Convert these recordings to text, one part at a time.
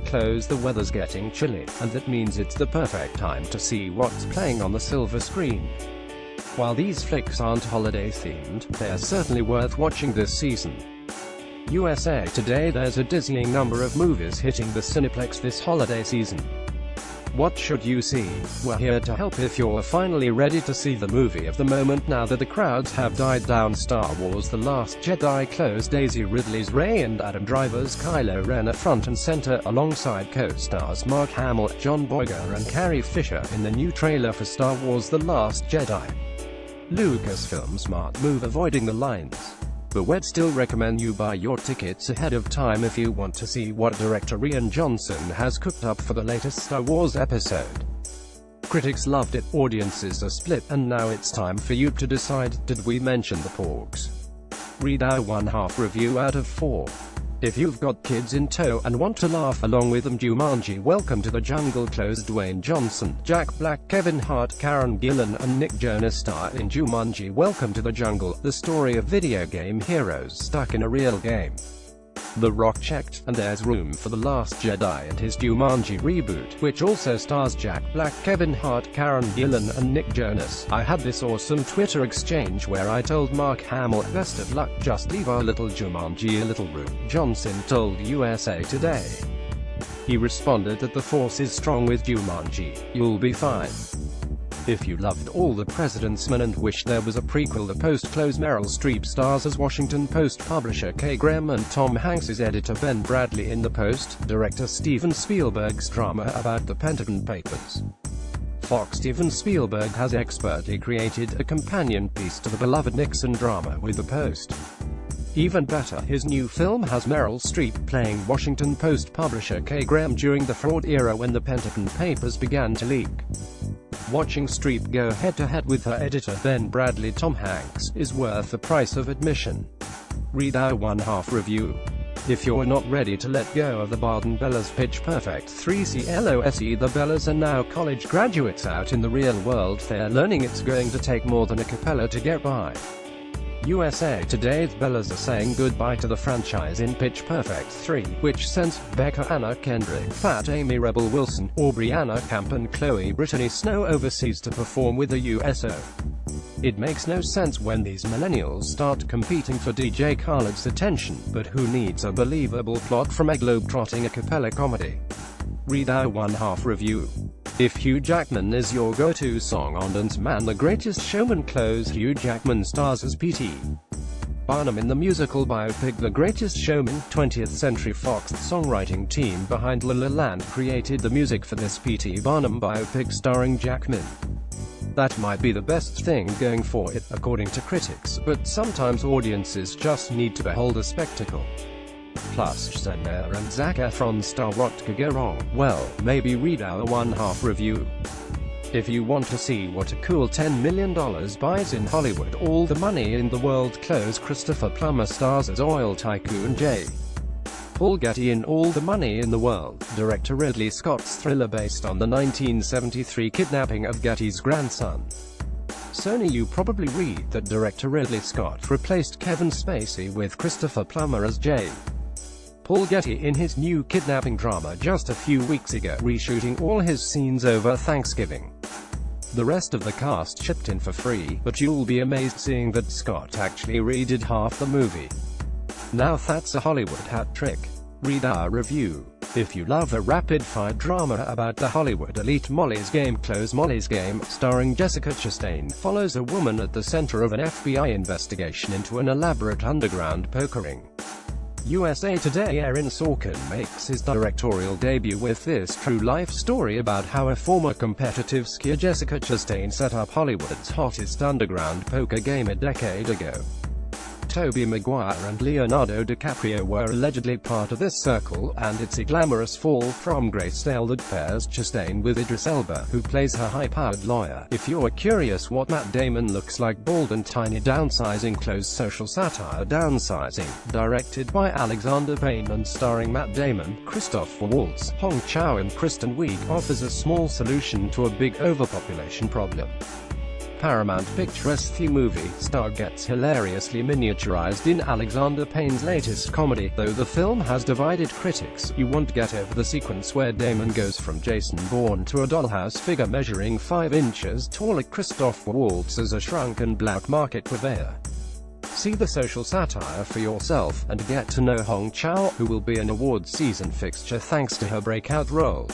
close, the weather's getting chilly, and that means it's the perfect time to see what's playing on the silver screen. While these flicks aren't holiday-themed, they're certainly worth watching this season. USA Today: there's a dizzying number of movies hitting the Cineplex this holiday season. What should you see? We're here to help if you're finally ready to see the movie of the moment now that the crowds have died down. Star Wars: The Last Jedi closed. Daisy Ridley's Rey and Adam Driver's Kylo Ren are front and center, alongside co-stars Mark Hamill, John Boyega and Carrie Fisher in the new trailer for Star Wars: The Last Jedi. Lucasfilm's smart move avoiding the lines. But we'd still recommend you buy your tickets ahead of time if you want to see what director Rian Johnson has cooked up for the latest Star Wars episode. Critics loved it, audiences are split, and now it's time for you to decide, did we mention the porgs? Read our 1/2 review out of 4. If you've got kids in tow and want to laugh along with them, Jumanji: Welcome to the Jungle closed. Dwayne Johnson, Jack Black, Kevin Hart, Karen Gillan and Nick Jonas star in Jumanji: Welcome to the Jungle, the story of video game heroes stuck in a real game. The Rock checked, and there's room for The Last Jedi and his Jumanji reboot, which also stars Jack Black, Kevin Hart, Karen Gillan and Nick Jonas. I had this awesome Twitter exchange where I told Mark Hamill, best of luck, just leave our little Jumanji a little room, Johnson told USA Today. He responded that the force is strong with Jumanji, you'll be fine. If you loved All the President's Men and wish there was a prequel, the post-close Meryl Streep stars as Washington Post publisher Kay Graham and Tom Hanks' editor Ben Bradley in The Post, director Steven Spielberg's drama about the Pentagon Papers. Fox: Steven Spielberg has expertly created a companion piece to the beloved Nixon drama with The Post. Even better, his new film has Meryl Streep playing Washington Post publisher Kay Graham during the fraud era when the Pentagon Papers began to leak. Watching Streep go head-to-head with her editor Ben Bradley, Tom Hanks, is worth the price of admission. Read our 1/2 review. If you're not ready to let go of the Barden Bellas Pitch Perfect 3CLOSE, the Bellas are now college graduates out in the real world. They're learning it's going to take more than a cappella to get by. USA Today's Bellas are saying goodbye to the franchise in Pitch Perfect 3, which sends Becca Anna Kendrick, Fat Amy Rebel Wilson, Aubrey Anna Camp and Chloe Brittany Snow overseas to perform with the USO. It makes no sense when these millennials start competing for DJ Khaled's attention, but who needs a believable plot from a globe-trotting a cappella comedy? Read our 1/2 review. If Hugh Jackman is your go-to song on Dance Man: The Greatest Showman close, Hugh Jackman stars as P.T. Barnum in the musical biopic The Greatest Showman. 20th Century Fox songwriting team behind La La Land created the music for this P.T. Barnum biopic starring Jackman. That might be the best thing going for it, according to critics, but sometimes audiences just need to behold a spectacle. Plus, Zendaya and Zac Efron star. What could go wrong? Well, maybe read our 1/2 review. If you want to see what a cool $10 million buys in Hollywood, All the Money in the World close, Christopher Plummer stars as oil tycoon J. Paul Getty in All the Money in the World, director Ridley Scott's thriller based on the 1973 kidnapping of Getty's grandson. Sony. You probably read that director Ridley Scott replaced Kevin Spacey with Christopher Plummer as J. Paul Getty in his new kidnapping drama just a few weeks ago, reshooting all his scenes over Thanksgiving. The rest of the cast chipped in for free, but you'll be amazed seeing that Scott actually redid half the movie. Now that's a Hollywood hat trick. Read our review. If you love a rapid-fire drama about the Hollywood elite, Molly's Game close. Molly's Game, starring Jessica Chastain, follows a woman at the center of an FBI investigation into an elaborate underground poker ring. USA Today: Aaron Sorkin makes his directorial debut with this true-life story about how a former competitive skier, Jessica Chastain, set up Hollywood's hottest underground poker game a decade ago. Tobey Maguire and Leonardo DiCaprio were allegedly part of this circle, and it's a glamorous fall from grace tale that pairs Chastain with Idris Elba, who plays her high-powered lawyer. If you're curious what Matt Damon looks like bald and tiny, Downsizing close. Social satire Downsizing, directed by Alexander Payne and starring Matt Damon, Christoph Waltz, Hong Chow and Kristen Wiig, offers a small solution to a big overpopulation problem. Paramount Pictures' The movie star gets hilariously miniaturized in Alexander Payne's latest comedy. Though the film has divided critics, you won't get over the sequence where Damon goes from Jason Bourne to a dollhouse figure measuring 5 inches taller. Christoph Waltz as a shrunken black market purveyor. See the social satire for yourself, and get to know Hong Chau, who will be an awards season fixture thanks to her breakout role.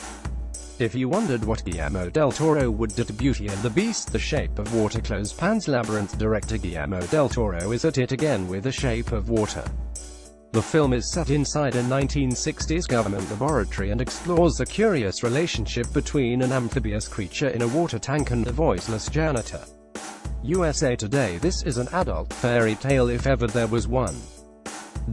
If you wondered what Guillermo del Toro would do to Beauty and the Beast, The Shape of Water, Pan's Labyrinth director Guillermo del Toro is at it again with The Shape of Water. The film is set inside a 1960s government laboratory and explores the curious relationship between an amphibious creature in a water tank and a voiceless janitor. USA Today: this is an adult fairy tale if ever there was one.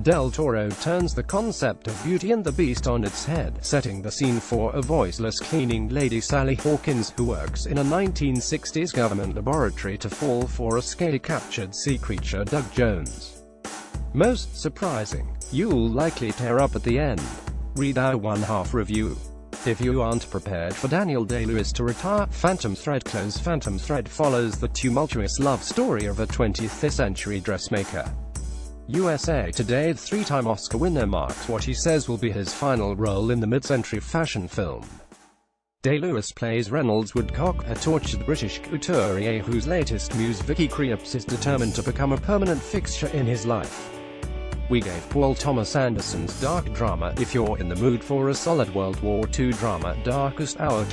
Del Toro turns the concept of Beauty and the Beast on its head, setting the scene for a voiceless cleaning lady, Sally Hawkins, who works in a 1960s government laboratory to fall for a scaly captured sea creature, Doug Jones. Most surprising, you'll likely tear up at the end. Read our one-half review. If you aren't prepared for Daniel Day-Lewis to retire, Phantom Thread follows the tumultuous love story of a 20th century dressmaker. USA Today: the 3-time Oscar winner marks what he says will be his final role in the mid-century fashion film. Day-Lewis plays Reynolds Woodcock, a tortured British couturier whose latest muse Vicky Krieps is determined to become a permanent fixture in his life. We gave Paul Thomas Anderson's dark drama. If you're in the mood for a solid World War II drama, Darkest Hour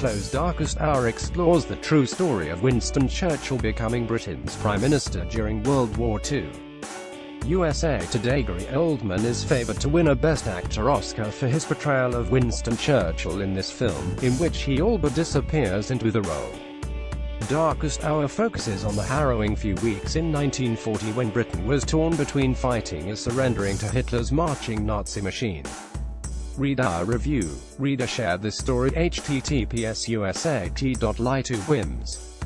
explores the true story of Winston Churchill becoming Britain's Prime Minister during World War II. USA Today: Gary Oldman is favored to win a Best Actor Oscar for his portrayal of Winston Churchill in this film, in which he all but disappears into the role. Darkest Hour focuses on the harrowing few weeks in 1940 when Britain was torn between fighting or surrendering to Hitler's marching Nazi machine. Read our review. Read or share this story. https://usat.ly2whims